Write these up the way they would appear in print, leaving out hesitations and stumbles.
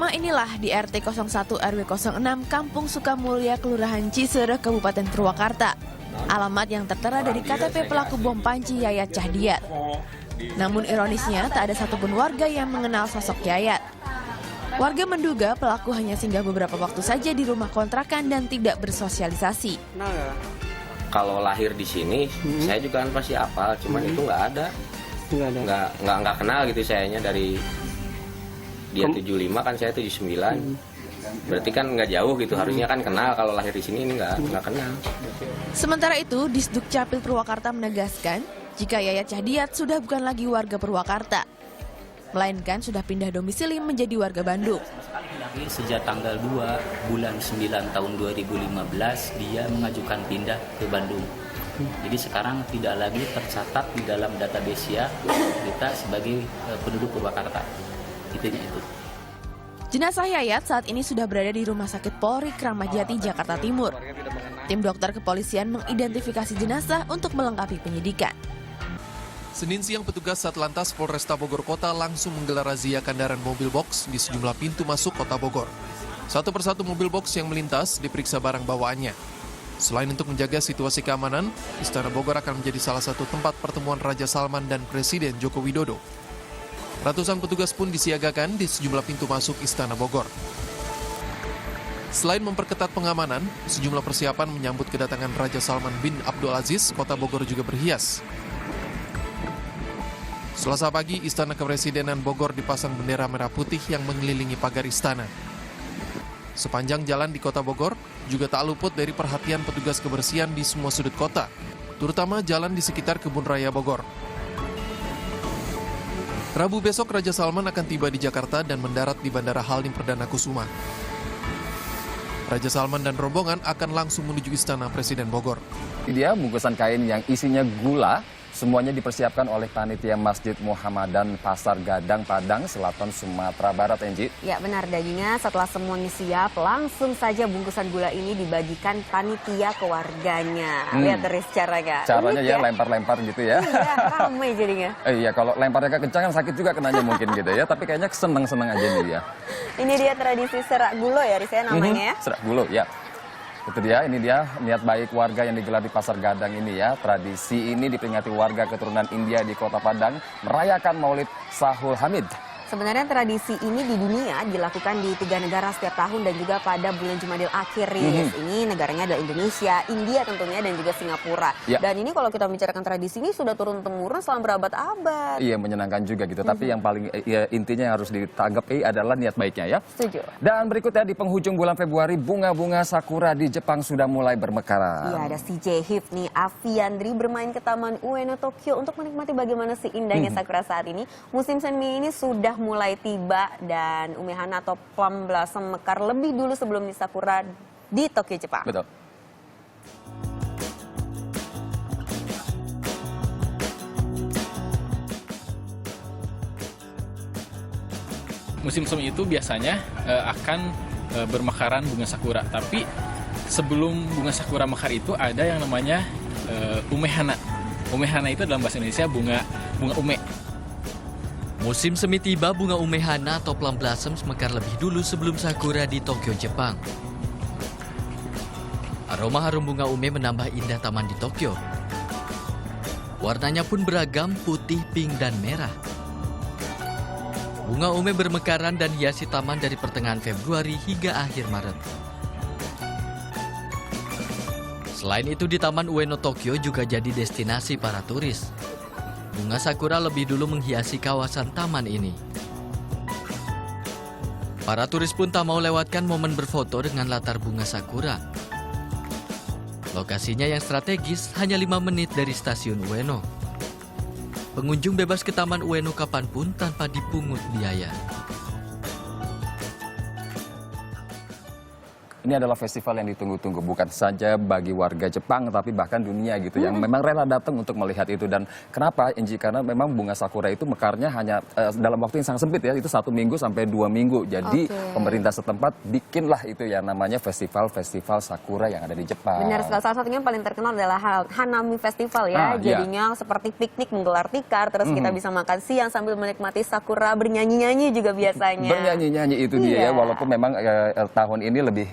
Rumah inilah di RT 01 RW 06 Kampung Sukamulya, Kelurahan Cisereh, Kabupaten Purwakarta. Alamat yang tertera dari KTP pelaku bom panci Yayat Cahdiat. Namun ironisnya tak ada satupun warga yang mengenal sosok Yayat. Warga menduga pelaku hanya singgah beberapa waktu saja di rumah kontrakan dan tidak bersosialisasi. Kalau lahir di sini, saya juga kan pasti hafal, cuman itu nggak ada. Nggak kenal gitu sayanya dari dia 75 kan saya 79. Berarti kan nggak jauh gitu, harusnya kan kenal. Kalau lahir di sini ini nggak kenal. Sementara itu, Disduk Capil Purwakarta menegaskan jika Yayat Cahdiat sudah bukan lagi warga Purwakarta, melainkan sudah pindah domisili menjadi warga Bandung. Sejak tanggal 2 bulan 9 tahun 2015 dia mengajukan pindah ke Bandung. Jadi sekarang tidak lagi tercatat di dalam database kita sebagai penduduk Purwakarta. Intinya itu. Jenazah Yayat saat ini sudah berada di Rumah Sakit Polri Kramat Jati, Jakarta Timur. Tim dokter kepolisian mengidentifikasi jenazah untuk melengkapi penyidikan. Senin siang petugas Satlantas Polresta Bogor Kota langsung menggelar razia kendaraan mobil box di sejumlah pintu masuk Kota Bogor. Satu persatu mobil box yang melintas diperiksa barang bawaannya. Selain untuk menjaga situasi keamanan, Istana Bogor akan menjadi salah satu tempat pertemuan Raja Salman dan Presiden Joko Widodo. Ratusan petugas pun disiagakan di sejumlah pintu masuk Istana Bogor. Selain memperketat pengamanan, sejumlah persiapan menyambut kedatangan Raja Salman bin Abdul Aziz, Kota Bogor juga berhias. Selasa pagi, Istana Kepresidenan Bogor dipasang bendera merah putih yang mengelilingi pagar istana. Sepanjang jalan di Kota Bogor juga tak luput dari perhatian petugas kebersihan di semua sudut kota, terutama jalan di sekitar Kebun Raya Bogor. Rabu besok Raja Salman akan tiba di Jakarta dan mendarat di Bandara Halim Perdana Kusuma. Raja Salman dan rombongan akan langsung menuju Istana Presiden Bogor. Dia bungkusan kain yang isinya gula, semuanya dipersiapkan oleh panitia Masjid Muhammadan Pasar Gadang, Padang, Selatan, Sumatera Barat, Enji. Ya benar, dagingnya setelah semuanya siap, langsung saja bungkusan gula ini dibagikan panitia ke warganya. Lihat dari caranya. Caranya ya lempar-lempar gitu ya. Iya, ramai jadinya. Iya, kalau lemparnya kekencangan sakit juga kenanya mungkin gitu ya. Tapi kayaknya seneng-seneng aja nih dia. Ini dia tradisi serak gulo ya, Risaya namanya ya. Serak gulo, ya. Itu dia, ini dia niat baik warga yang digelar di Pasar Gadang ini ya. Tradisi ini diperingati warga keturunan India di Kota Padang merayakan Maulid Sahul Hamid. Sebenarnya tradisi ini di dunia dilakukan di 3 negara setiap tahun dan juga pada bulan Jumadil Akhir. Ini negaranya adalah Indonesia, India tentunya, dan juga Singapura. Ya. Dan ini kalau kita membicarakan tradisi ini sudah turun-temurun selama berabad-abad. Iya, menyenangkan juga gitu. Tapi yang paling intinya yang harus ditanggapi adalah niat baiknya ya. Setuju. Dan berikutnya di penghujung bulan Februari, bunga-bunga sakura di Jepang sudah mulai bermekaran. Iya, ada CJ Hip nih, Aviandri bermain ke Taman Ueno Tokyo untuk menikmati bagaimana sih indahnya sakura saat ini. Musim semi ini sudah mulai tiba dan umehana atau plum blossom mekar lebih dulu sebelum sakura di Tokyo, Jepang. Betul. Musim semi itu biasanya akan bermekaran bunga sakura, tapi sebelum bunga sakura mekar itu ada yang namanya umehana. Umehana itu dalam bahasa Indonesia bunga ume. Musim semi tiba, bunga umehana atau plum blossoms mekar lebih dulu sebelum sakura di Tokyo, Jepang. Aroma harum bunga ume menambah indah taman di Tokyo. Warnanya pun beragam, putih, pink, dan merah. Bunga ume bermekaran dan hiasi taman dari pertengahan Februari hingga akhir Maret. Selain itu di Taman Ueno Tokyo juga jadi destinasi para turis. Bunga sakura lebih dulu menghiasi kawasan taman ini. Para turis pun tak mau lewatkan momen berfoto dengan latar bunga sakura. Lokasinya yang strategis hanya 5 menit dari stasiun Ueno. Pengunjung bebas ke Taman Ueno kapanpun tanpa dipungut biaya. Ini adalah festival yang ditunggu-tunggu bukan saja bagi warga Jepang tapi bahkan dunia gitu yang memang rela datang untuk melihat itu. Dan kenapa Enji? Karena memang bunga sakura itu mekarnya hanya dalam waktu yang sangat sempit ya, itu 1 minggu sampai 2 minggu. Jadi pemerintah setempat bikinlah itu ya namanya festival sakura yang ada di Jepang. Benar sekali, salah satunya yang paling terkenal adalah Hanami Festival ya. Jadinya seperti piknik menggelar tikar, terus kita bisa makan siang sambil menikmati sakura, bernyanyi-nyanyi juga biasanya. Bernyanyi-nyanyi itu dia ya, walaupun memang tahun ini lebih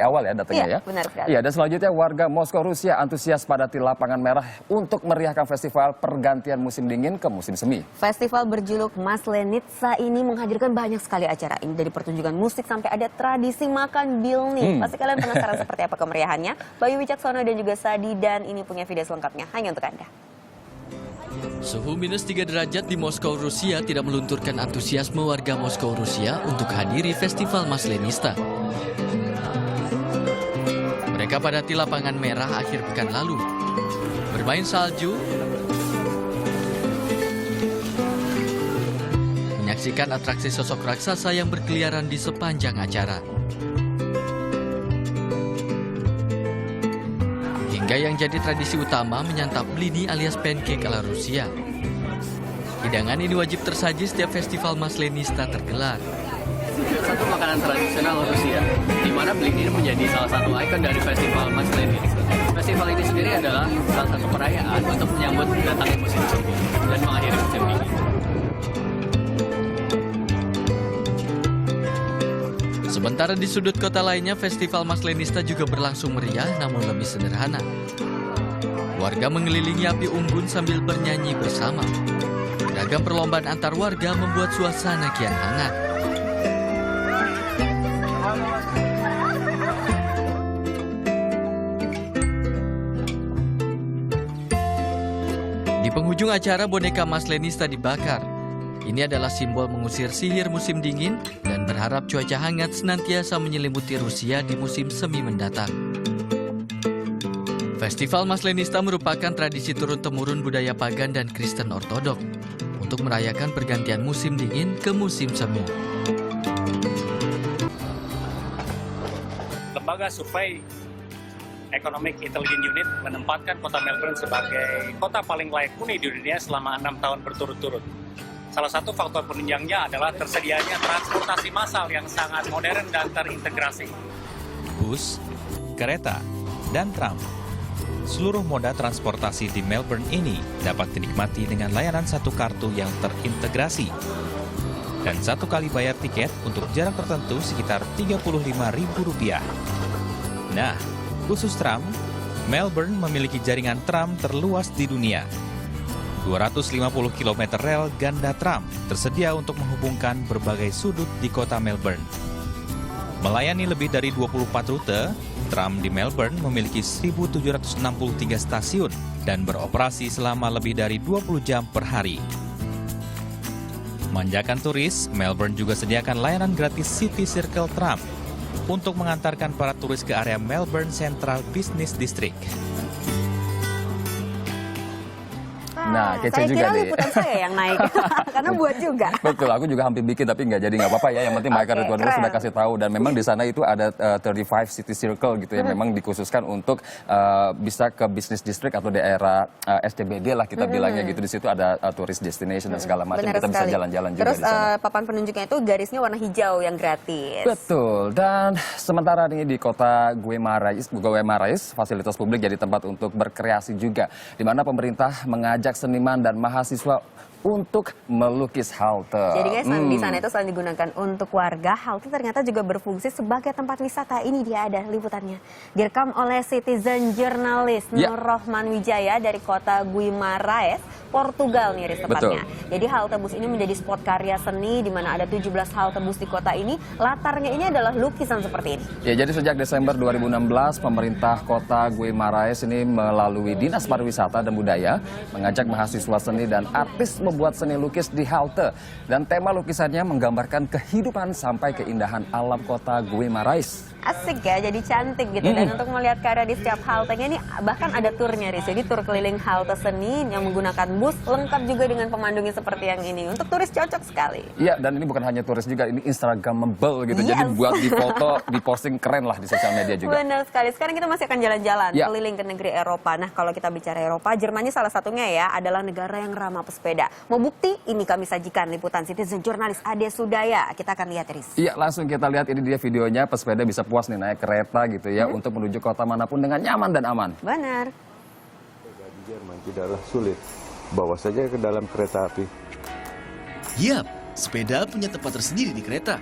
awal ya datangnya ya. Benar sekali. Iya, dan selanjutnya warga Moskow, Rusia antusias padati lapangan merah untuk meriahkan festival pergantian musim dingin ke musim semi. Festival berjuluk Maslenitsa ini menghadirkan banyak sekali acara. Ini dari pertunjukan musik sampai ada tradisi makan bilni. Pasti kalian penasaran seperti apa kemeriahannya. Bayu Wicaksono dan juga Sadi, dan ini punya video selengkapnya hanya untuk Anda. Suhu minus 3 derajat di Moskow, Rusia tidak melunturkan antusiasme warga Moskow, Rusia untuk hadiri Festival Maslenista. Mereka padati lapangan merah akhir pekan lalu, bermain salju, menyaksikan atraksi sosok raksasa yang berkeliaran di sepanjang acara. Hingga yang jadi tradisi utama menyantap blini alias pancake ala Rusia. Hidangan ini wajib tersaji setiap festival Maslenista tergelar. Satu makanan tradisional Rusia, di mana blini menjadi salah satu ikon dari festival Maslenista. Festival ini sendiri adalah salah satu perayaan untuk menyambut datangnya musim semi dan mengakhiri musim dingin. Sementara di sudut kota lainnya, festival Maslenista juga berlangsung meriah namun lebih sederhana. Warga mengelilingi api unggun sambil bernyanyi bersama. Beragam perlombaan antar warga membuat suasana kian hangat. Di penghujung acara, boneka Maslenista dibakar. Ini adalah simbol mengusir sihir musim dingin dan berharap cuaca hangat senantiasa menyelimuti Rusia di musim semi mendatang. Festival Maslenista merupakan tradisi turun-temurun budaya pagan dan Kristen Ortodok untuk merayakan pergantian musim dingin ke musim semi. Lembaga survei Economic Intelligence Unit menempatkan kota Melbourne sebagai kota paling layak huni di dunia selama 6 tahun berturut-turut. Salah satu faktor penunjangnya adalah tersedianya transportasi massal yang sangat modern dan terintegrasi. Bus, kereta, dan tram. Seluruh moda transportasi di Melbourne ini dapat dinikmati dengan layanan satu kartu yang terintegrasi. Dan satu kali bayar tiket untuk jarak tertentu sekitar Rp35.000. Nah, khusus tram, Melbourne memiliki jaringan tram terluas di dunia. 250 km rel ganda tram tersedia untuk menghubungkan berbagai sudut di kota Melbourne. Melayani lebih dari 24 rute, tram di Melbourne memiliki 1.763 stasiun dan beroperasi selama lebih dari 20 jam per hari. Manjakan turis, Melbourne juga sediakan layanan gratis City Circle Tram untuk mengantarkan para turis ke area Melbourne Central Business District. Nah, kece saya juga kira nih. liputan saya yang naik, karena buat juga. Betul, aku juga hampir bikin tapi nggak apa-apa ya. Yang penting Maika Ridwan Nur sudah kasih tahu dan memang di sana itu ada 35 City Circle gitu ya. Memang dikhususkan untuk bisa ke business district atau daerah SCBD lah kita bilangnya gitu. Di situ ada tourist destination dan segala macam. Kita bisa jalan-jalan juga Terus di sana. papan penunjuknya itu garisnya warna hijau yang gratis. Betul. Dan sementara ini di kota Guimarães, fasilitas publik jadi tempat untuk berkreasi juga, di mana pemerintah mengajak seniman dan mahasiswa untuk melukis halte. Jadi guys, di sana itu selain digunakan untuk warga, halte ternyata juga berfungsi sebagai tempat wisata. Ini dia ada liputannya. Direkam oleh citizen jurnalis Nur Rohman Wijaya dari kota Guimarães, Portugal nih tepatnya. Jadi halte bus ini menjadi spot karya seni di mana ada 17 halte bus di kota ini. Latarnya ini adalah lukisan seperti ini. Ya, jadi sejak Desember 2016, pemerintah kota Guimarães ini melalui Dinas Pariwisata dan Budaya mengajak mahasiswa seni dan artis membuat seni lukis di halte. Dan tema lukisannya menggambarkan kehidupan sampai keindahan alam kota Guimarães. asik ya, jadi cantik gitu. Dan untuk melihat karya di setiap haltenya ini bahkan ada turnya, Riz. Jadi tur keliling halte seni yang menggunakan bus, lengkap juga dengan pemandunya seperti yang ini. Untuk turis cocok sekali. Iya, dan ini bukan hanya turis juga, ini Instagramable gitu. Yes. Jadi buat di foto, di posting keren lah di sosial media juga. Benar sekali. Sekarang kita masih akan jalan-jalan keliling ke negeri Eropa. Nah, kalau kita bicara Eropa, Jerman salah satunya ya adalah negara yang ramah pesepeda. Mau bukti? Ini kami sajikan liputan Citizen jurnalis Ade Sudaya. Kita akan lihat, Riz. Iya, langsung kita lihat ini dia videonya. Pesepeda bisa puas nih naik kereta gitu ya untuk menuju kota manapun dengan nyaman dan aman. Benar. Di Jerman tidaklah sulit. Bawa saja ke dalam kereta api. Yap, sepeda punya tempat tersendiri di kereta.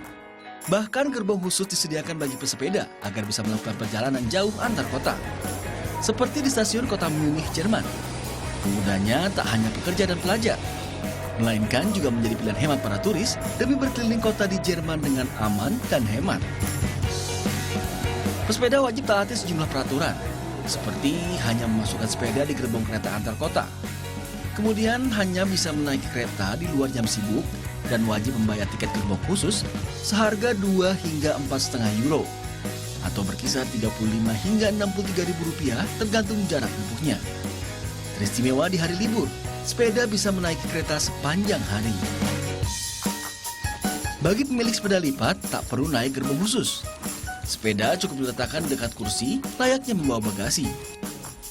Bahkan gerbong khusus disediakan bagi pesepeda agar bisa melakukan perjalanan jauh antar kota. Seperti di stasiun kota Munich, Jerman. Penggunanya tak hanya pekerja dan pelajar, melainkan juga menjadi pilihan hemat para turis demi berkeliling kota di Jerman dengan aman dan hemat. Pesepeda wajib taati sejumlah peraturan, seperti hanya memasukkan sepeda di gerbong kereta antar kota. Kemudian hanya bisa menaiki kereta di luar jam sibuk dan wajib membayar tiket gerbong khusus seharga 2 hingga 4,5 euro atau berkisar 35 hingga 63 ribu rupiah tergantung jarak tempuhnya. Teristimewa di hari libur, sepeda bisa menaiki kereta sepanjang hari. Bagi pemilik sepeda lipat, tak perlu naik gerbong khusus. Sepeda cukup diletakkan dekat kursi, layaknya membawa bagasi.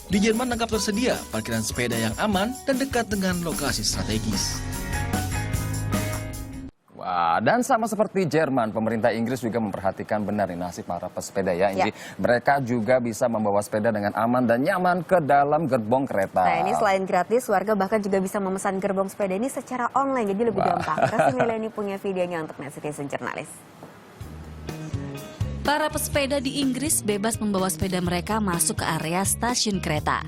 Di Jerman lengkap tersedia parkiran sepeda yang aman dan dekat dengan lokasi strategis. Wah, dan sama seperti Jerman, pemerintah Inggris juga memperhatikan benar nih nasib para pesepeda ya. Jadi mereka juga bisa membawa sepeda dengan aman dan nyaman ke dalam gerbong kereta. Nah, ini selain gratis, warga bahkan juga bisa memesan gerbong sepeda ini secara online, jadi lebih gampang. Kasih Melanie punya videonya untuk Citizen jurnalis. Para pesepeda di Inggris bebas membawa sepeda mereka masuk ke area stasiun kereta.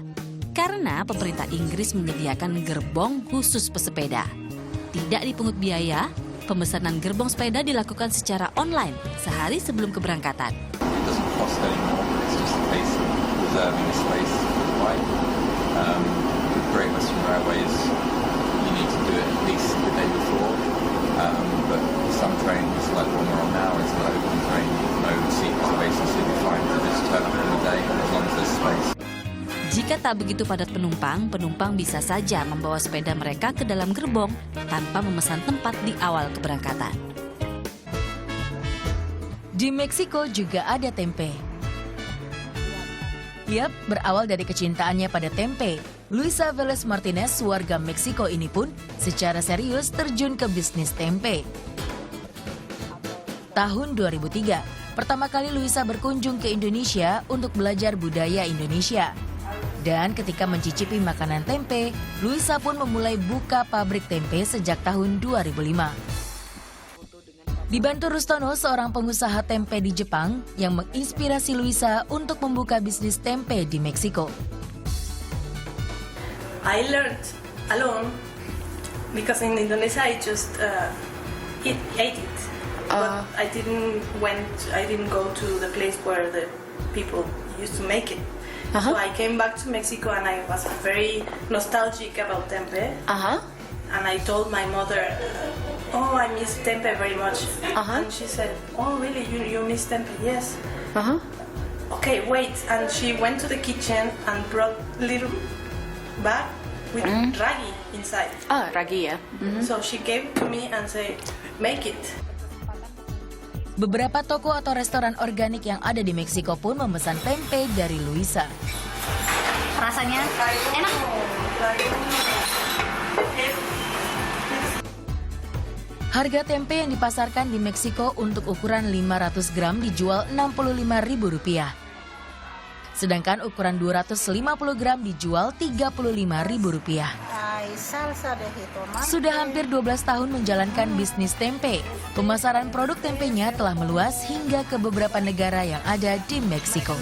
Karena pemerintah Inggris menyediakan gerbong khusus pesepeda. Tidak dipungut biaya, pemesanan gerbong sepeda dilakukan secara online sehari sebelum keberangkatan. Jika tak begitu padat penumpang, penumpang bisa saja membawa sepeda mereka ke dalam gerbong tanpa memesan tempat di awal keberangkatan. Di Meksiko juga ada tempe. Yap, berawal dari kecintaannya pada tempe, Luisa Velez Martinez, warga Meksiko ini pun secara serius terjun ke bisnis tempe. Tahun 2003, pertama kali Luisa berkunjung ke Indonesia untuk belajar budaya Indonesia. Dan ketika mencicipi makanan tempe, Luisa pun memulai buka pabrik tempe sejak tahun 2005. Dibantu Rustono, seorang pengusaha tempe di Jepang yang menginspirasi Luisa untuk membuka bisnis tempe di Meksiko. I learned alone because in Indonesia I just ate it. But I didn't go to the place where the people used to make it. So I came back to Mexico and I was very nostalgic about tempe. And I told my mother, "Oh, I miss tempe very much." And she said, "Oh, really? You miss tempe?" Yes. Okay, wait. And she went to the kitchen and brought little bag with ragi inside. Oh, ragi ya. So she gave it to me and said, "Make it." Beberapa toko atau restoran organik yang ada di Meksiko pun memesan tempe dari Luisa. Rasanya enak. Harga tempe yang dipasarkan di Meksiko untuk ukuran 500 gram dijual Rp65.000. Sedangkan ukuran 250 gram dijual Rp35.000. Sudah hampir 12 tahun menjalankan bisnis tempe. Pemasaran produk tempenya telah meluas hingga ke beberapa negara yang ada di Meksiko.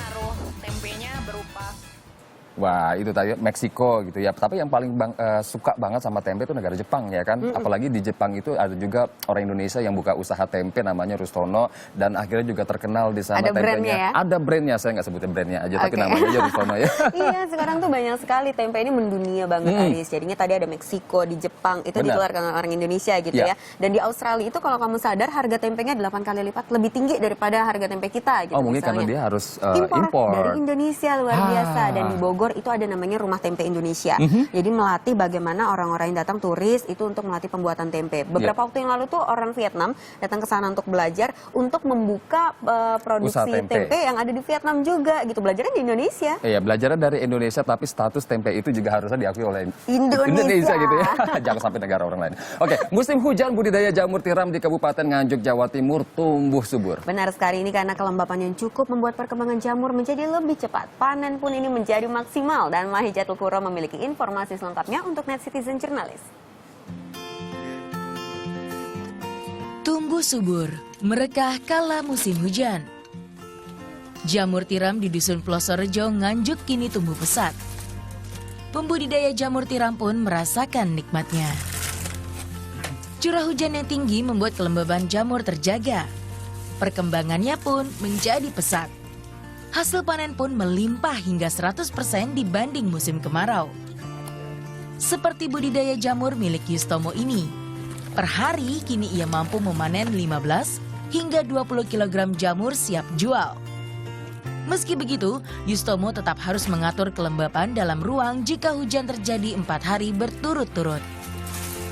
Wah, itu tadi Meksiko gitu ya. Tapi yang paling suka banget sama tempe itu negara Jepang ya kan. Apalagi di Jepang itu ada juga orang Indonesia yang buka usaha tempe namanya Rustono dan akhirnya juga terkenal di sana ada tempenya. brandnya ya? Ada brandnya, saya nggak sebutin brandnya aja, tapi namanya aja Rustono ya. Iya, sekarang tuh banyak sekali tempe ini mendunia banget, Aris. Jadinya tadi ada Meksiko, di Jepang itu dikeluarkan orang Indonesia gitu ya. Dan di Australia itu kalau kamu sadar harga tempenya 8 kali lipat lebih tinggi daripada harga tempe kita gitu. Oh, mungkin misalnya. karena dia harus impor dari Indonesia, luar biasa. Dan di Bogor itu ada namanya Rumah Tempe Indonesia. Jadi melatih bagaimana orang-orang yang datang turis itu untuk melatih pembuatan tempe. Beberapa waktu yang lalu tuh orang Vietnam datang ke sana untuk belajar untuk membuka produksi tempe yang ada di Vietnam juga gitu. Belajarnya di Indonesia. Iya, belajarnya dari Indonesia tapi status tempe itu juga harusnya diakui oleh Indonesia gitu ya. Jangan sampai negara orang lain. Oke, musim hujan budidaya jamur tiram di Kabupaten Nganjuk, Jawa Timur tumbuh subur. Benar sekali, ini karena kelembapan yang cukup membuat perkembangan jamur menjadi lebih cepat. Panen pun ini menjadi maksimal dan Mahijatul Kuro memiliki informasi selengkapnya untuk Net Citizen Jurnalis. Tumbuh subur, merekah kala musim hujan. Jamur tiram di Dusun Plosorejo, Nganjuk kini tumbuh pesat. Pembudidaya jamur tiram pun merasakan nikmatnya. Curah hujan yang tinggi membuat kelembaban jamur terjaga. Perkembangannya pun menjadi pesat. Hasil panen pun melimpah hingga 100% dibanding musim kemarau. Seperti budidaya jamur milik Yustomo ini. Per hari kini ia mampu memanen 15 hingga 20 kg jamur siap jual. Meski begitu, Yustomo tetap harus mengatur kelembapan dalam ruang jika hujan terjadi 4 hari berturut-turut.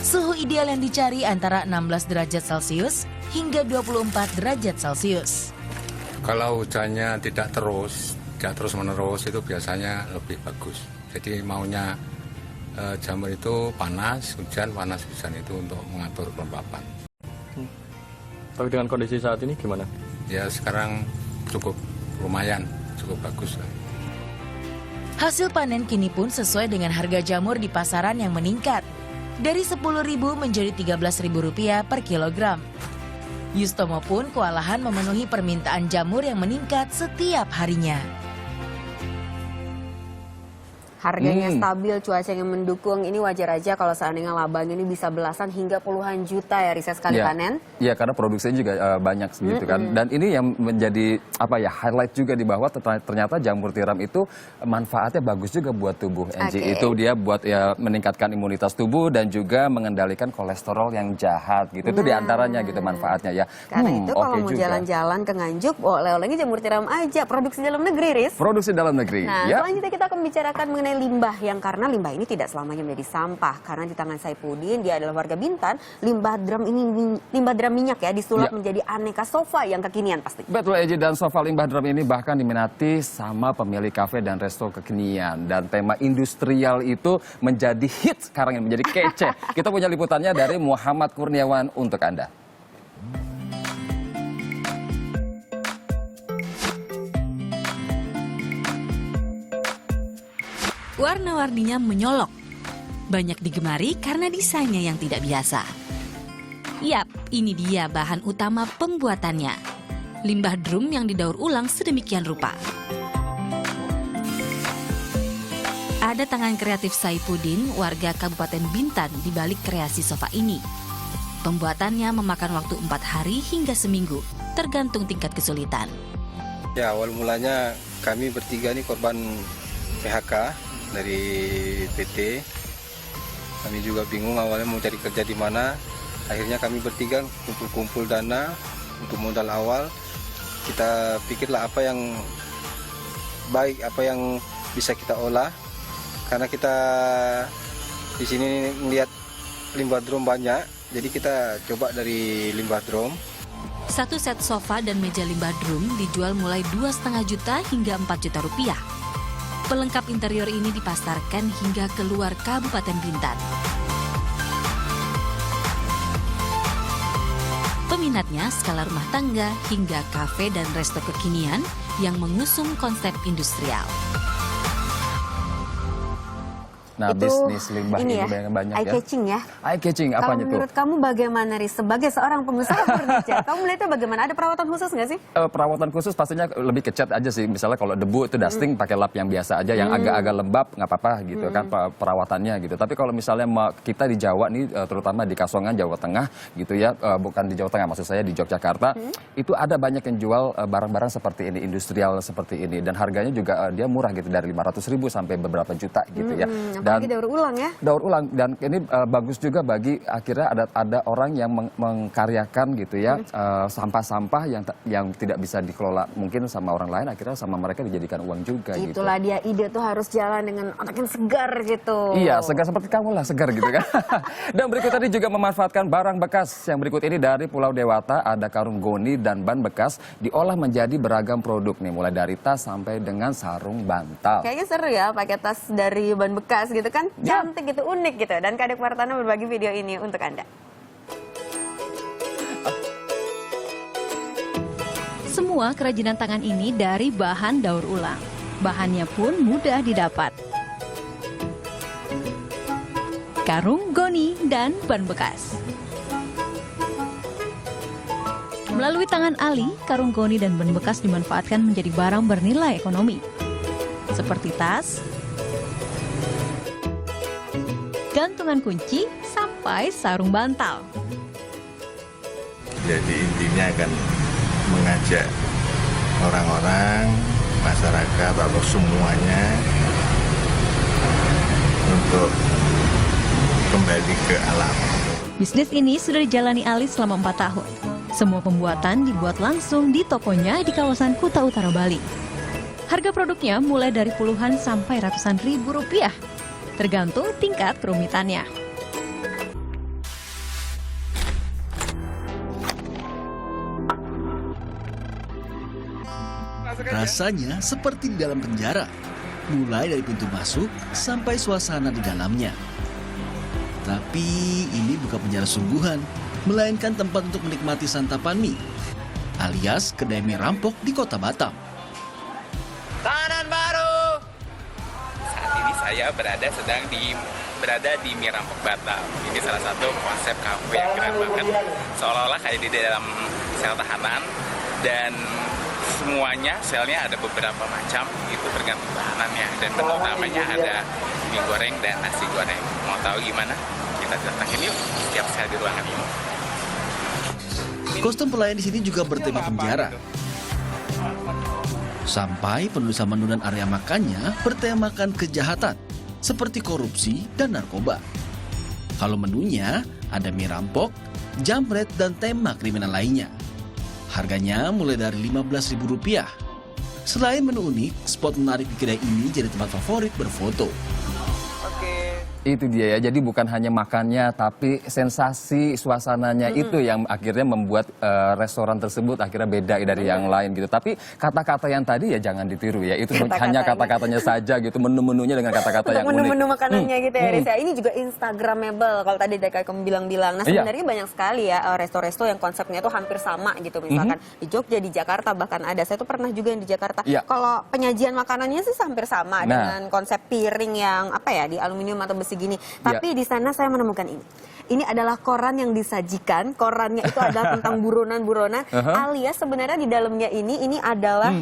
Suhu ideal yang dicari antara 16 derajat Celcius hingga 24 derajat Celcius. Kalau hujannya tidak terus menerus itu biasanya lebih bagus. Jadi maunya jamur itu panas hujan itu untuk mengatur kelembapan. Tapi dengan kondisi saat ini gimana? Ya sekarang cukup lumayan, cukup bagus. Hasil panen kini pun sesuai dengan harga jamur di pasaran yang meningkat. Dari Rp10.000 menjadi Rp13.000 per kilogram. Yustomo pun kewalahan memenuhi permintaan jamur yang meningkat setiap harinya. Harganya stabil, cuaca yang mendukung, ini wajar aja kalau seandainya labanya ini bisa belasan hingga puluhan juta ya Risa sekali panen. Iya, karena produksinya juga banyak gitu kan. Dan ini yang menjadi highlight juga di bawah, ternyata jamur tiram itu manfaatnya bagus juga buat tubuh. Itu dia buat meningkatkan imunitas tubuh dan juga mengendalikan kolesterol yang jahat gitu. Itu diantaranya gitu manfaatnya ya. Karena itu kalau mau jalan-jalan ke Nganjuk, oleh-olehnya jamur tiram aja, produksi dalam negeri, Riz. Produksi dalam negeri. Nah, selanjutnya kita akan bicarakan mengenai limbah, yang karena limbah ini tidak selamanya menjadi sampah. Karena di tangan Saipudin, dia adalah warga Bintan, limbah drum minyak ya disulap menjadi aneka sofa yang kekinian pasti. Betul, Eji, dan sofa limbah drum ini bahkan diminati sama pemilik kafe dan resto kekinian. Dan tema industrial itu menjadi hit sekarang ini, menjadi kece. Kita punya liputannya dari Muhammad Kurniawan untuk Anda. Warna-warninya menyolok. Banyak digemari karena desainnya yang tidak biasa. Yap, ini dia bahan utama pembuatannya. Limbah drum yang didaur ulang sedemikian rupa. Ada tangan kreatif Saipudin, warga Kabupaten Bintan, di balik kreasi sofa ini. Pembuatannya memakan waktu 4 hari hingga seminggu, tergantung tingkat kesulitan. Ya, awal mulanya kami bertiga nih korban PHK dari PT. Kami juga bingung awalnya mau cari kerja di mana. Akhirnya kami bertiga kumpul-kumpul dana untuk modal awal. Kita pikirlah apa yang baik, apa yang bisa kita olah. Karena kita di sini melihat limbah drum banyak, jadi kita coba dari limbah drum. Satu set sofa dan meja limbah drum dijual mulai 2,5 juta hingga 4 juta rupiah. Pelengkap interior ini dipasarkan hingga keluar Kabupaten Bintan. Peminatnya skala rumah tangga hingga kafe dan resto kekinian yang mengusung konsep industrial. Nah, itu bisnis limbah ini banyak eye catching ya. Eye catching Kalau apanya tuh? menurut kamu bagaimana, Riz? Sebagai seorang pengusaha furniture, kamu melihatnya bagaimana? Ada perawatan khusus nggak sih? Perawatan khusus pastinya lebih ke cat aja sih. Misalnya kalau debu itu dusting pakai lap yang biasa aja, yang agak-agak lembab nggak apa-apa gitu kan perawatannya gitu. Tapi kalau misalnya kita di Jawa nih, terutama di Kasongan, Jawa Tengah gitu ya, bukan di Jawa Tengah maksud saya di Yogyakarta, itu ada banyak yang jual barang-barang seperti ini, industrial seperti ini, dan harganya juga dia murah gitu, dari 500.000 sampai beberapa juta gitu ya. Apalagi daur ulang ya. Daur ulang, dan ini bagus juga bagi akhirnya ada orang yang mengkaryakan gitu ya, sampah-sampah yang tidak bisa dikelola mungkin sama orang lain, akhirnya sama mereka dijadikan uang juga. Itulah gitu. dia, ide tuh harus jalan dengan otak yang segar gitu. Iya, segar seperti kamu lah, segar gitu kan. Dan berikut tadi juga memanfaatkan barang bekas. Yang berikut ini dari Pulau Dewata, ada karung goni dan ban bekas diolah menjadi beragam produk nih, mulai dari tas sampai dengan sarung bantal. Kayaknya seru ya pakai tas dari ban bekas gitu kan, cantik gitu, unik gitu. Dan Kadek Martana berbagi video ini untuk Anda. Semua kerajinan tangan ini dari bahan daur ulang. Bahannya pun mudah didapat. Karung goni dan ban bekas. Melalui tangan Ali, karung goni dan ban bekas dimanfaatkan menjadi barang bernilai ekonomi. Seperti tas, gantungan kunci, sampai sarung bantal. Jadi intinya akan mengajak orang-orang, masyarakat atau semuanya untuk kembali ke alam. Bisnis ini sudah dijalani Ali selama 4 tahun. Semua pembuatan dibuat langsung di tokonya di kawasan Kuta Utara, Bali. Harga produknya mulai dari puluhan sampai ratusan ribu rupiah, tergantung tingkat kerumitannya. Rasanya seperti di dalam penjara, mulai dari pintu masuk sampai suasana di dalamnya. Tapi ini bukan penjara sungguhan, melainkan tempat untuk menikmati santapan mie, alias kedai mie rampok di Kota Batam. Tahanan baru. Saat ini saya berada di Mie Rampok Batam. Ini salah satu konsep kafe yang keren banget. Seolah-olah kayak di dalam sel tahanan, dan semuanya selnya ada beberapa macam, itu tergantung tahanannya. Dan menu utamanya ada mie goreng dan nasi goreng. Mau tahu gimana? Kita datangin yuk setiap sel di ruangan ini. Kostum pelayan di sini juga bertema penjara. Sampai penulisan menu dan area makannya bertemakan kejahatan, seperti korupsi dan narkoba. Kalau menunya ada mie rampok, jambret, dan tema kriminal lainnya. Harganya mulai dari Rp15.000. Selain menu unik, spot menarik di kedai ini jadi tempat favorit berfoto. Itu dia ya, jadi bukan hanya makannya, tapi sensasi suasananya itu yang akhirnya membuat restoran tersebut akhirnya beda dari yang lain gitu. Tapi kata-kata yang tadi ya jangan ditiru ya, itu hanya kata-katanya saja gitu, menu-menunya dengan kata-kata yang unik. Menu-menu makanannya gitu ya, Riz. Ini juga Instagramable, kalau tadi kayak kamu bilang-bilang. Nah sebenarnya banyak sekali ya resto-resto yang konsepnya itu hampir sama gitu. Misalkan di Jogja, di Jakarta bahkan ada. Saya tuh pernah juga yang di Jakarta. Kalau penyajian makanannya sih hampir sama dengan konsep piring yang apa ya, di aluminium atau besi gini. Tapi di sana saya menemukan ini. Ini adalah koran yang disajikan. Korannya itu adalah tentang buronan-buronan. Alias sebenarnya di dalamnya ini adalah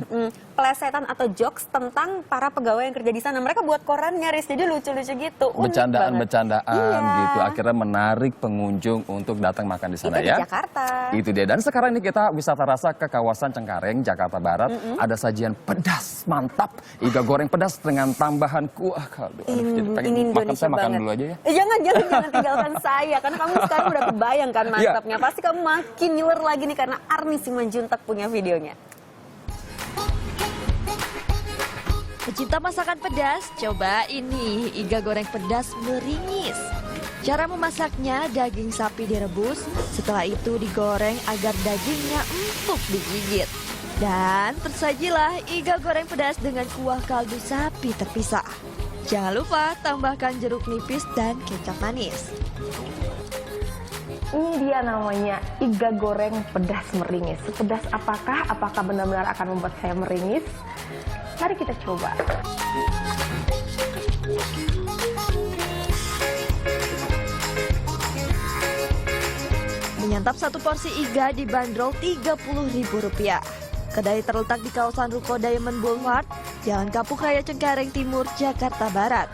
plesetan atau jokes tentang para pegawai yang kerja di sana. Mereka buat korannya, Riz. Jadi lucu-lucu gitu. Bercandaan-bercandaan gitu. Akhirnya menarik pengunjung untuk datang makan di sana itu ya. Di Jakarta. Itu dia. Dan sekarang ini kita wisata rasa ke kawasan Cengkareng, Jakarta Barat. Ada sajian pedas mantap. Iga goreng pedas dengan tambahan kuah kaldu. Ini Indonesia makan banget. dulu aja ya. Jangan tinggalkan saya. Karena kamu sekarang udah kebayang kan mantapnya. Pasti kamu makin nyuler lagi nih karena Arni Simanjuntak punya videonya. Pecinta masakan pedas, coba ini iga goreng pedas meringis. Cara memasaknya, daging sapi direbus, setelah itu digoreng agar dagingnya empuk digigit. Dan tersajilah iga goreng pedas dengan kuah kaldu sapi terpisah. Jangan lupa tambahkan jeruk nipis dan kecap manis. Ini dia namanya iga goreng pedas meringis. Sepedas apakah? Apakah benar-benar akan membuat saya meringis? Mari kita coba. Menyantap satu porsi iga dibanderol Rp30.000. Kedai terletak di kawasan Ruko Diamond Boulevard, Jalan Kapuk Raya Cengkareng Timur, Jakarta Barat.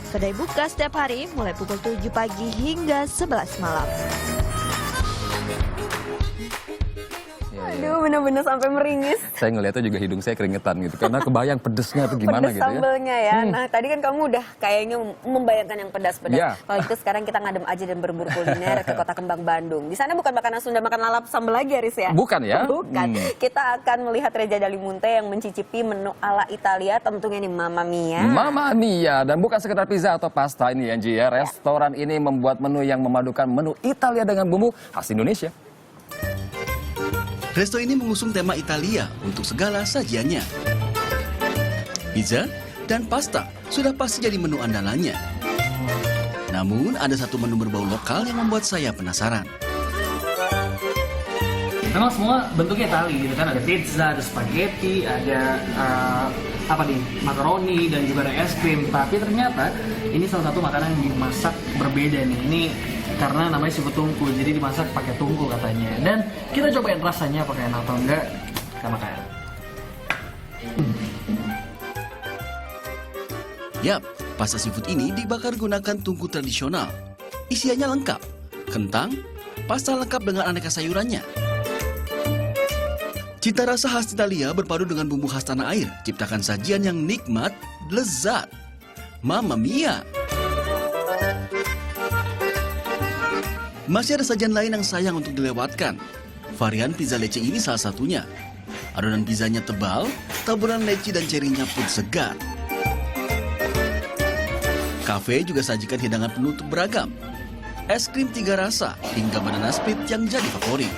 Kedai buka setiap hari mulai pukul 7 pagi hingga 11 malam. Aduh, bener-bener sampai meringis. Saya ngeliatnya juga hidung saya keringetan gitu, karena kebayang pedesnya itu gimana pedes gitu ya. sambelnya ya. Nah, tadi kan kamu udah kayaknya membayangkan yang pedas-pedas. Ya. Kalau gitu sekarang kita ngadem aja dan berburu kuliner ke Kota Kembang, Bandung. Di sana bukan makanan Sunda, makan lalap sambal lagi, Aris ya? Bukan ya? Bukan. Kita akan melihat Reza Dalimunte yang mencicipi menu ala Italia, tentunya nih Mamma Mia. Mamma Mia, dan bukan sekedar pizza atau pasta ini Angie ya. Restoran ini membuat menu yang memadukan menu Italia dengan bumbu khas Indonesia. Resto ini mengusung tema Italia untuk segala sajiannya. Pizza dan pasta sudah pasti jadi menu andalannya. Namun ada satu menu berbau lokal yang membuat saya penasaran. Memang semua bentuknya Itali gitu kan, ada pizza, ada spaghetti, ada makaroni dan juga ada es krim. Tapi ternyata ini salah satu makanan yang dimasak berbeda nih. Ini karena namanya seafood tungku, jadi dimasak pakai tungku katanya. Dan kita cobain rasanya pakai enak atau enggak, kita makan. Yap, pasta seafood ini dibakar gunakan tungku tradisional. Isiannya lengkap, kentang, pasta lengkap dengan aneka sayurannya. Cita rasa khas Italia berpadu dengan bumbu khas tanah air, ciptakan sajian yang nikmat, lezat. Mamma Mia! Masih ada sajian lain yang sayang untuk dilewatkan. Varian pizza leci ini salah satunya. Adonan pizzanya tebal, taburan leci dan cerinya pun segar. Cafe juga sajikan hidangan penutup beragam. Es krim 3 rasa hingga banana split yang jadi favorit.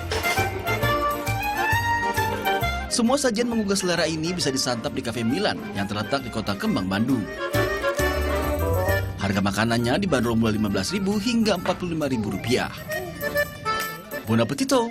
Semua sajian menggugah selera ini bisa disantap di Cafe Milan yang terletak di Kota Kembang, Bandung. Harga makanannya dibanderol mulai Rp15.000 hingga Rp45.000. Buon appetito!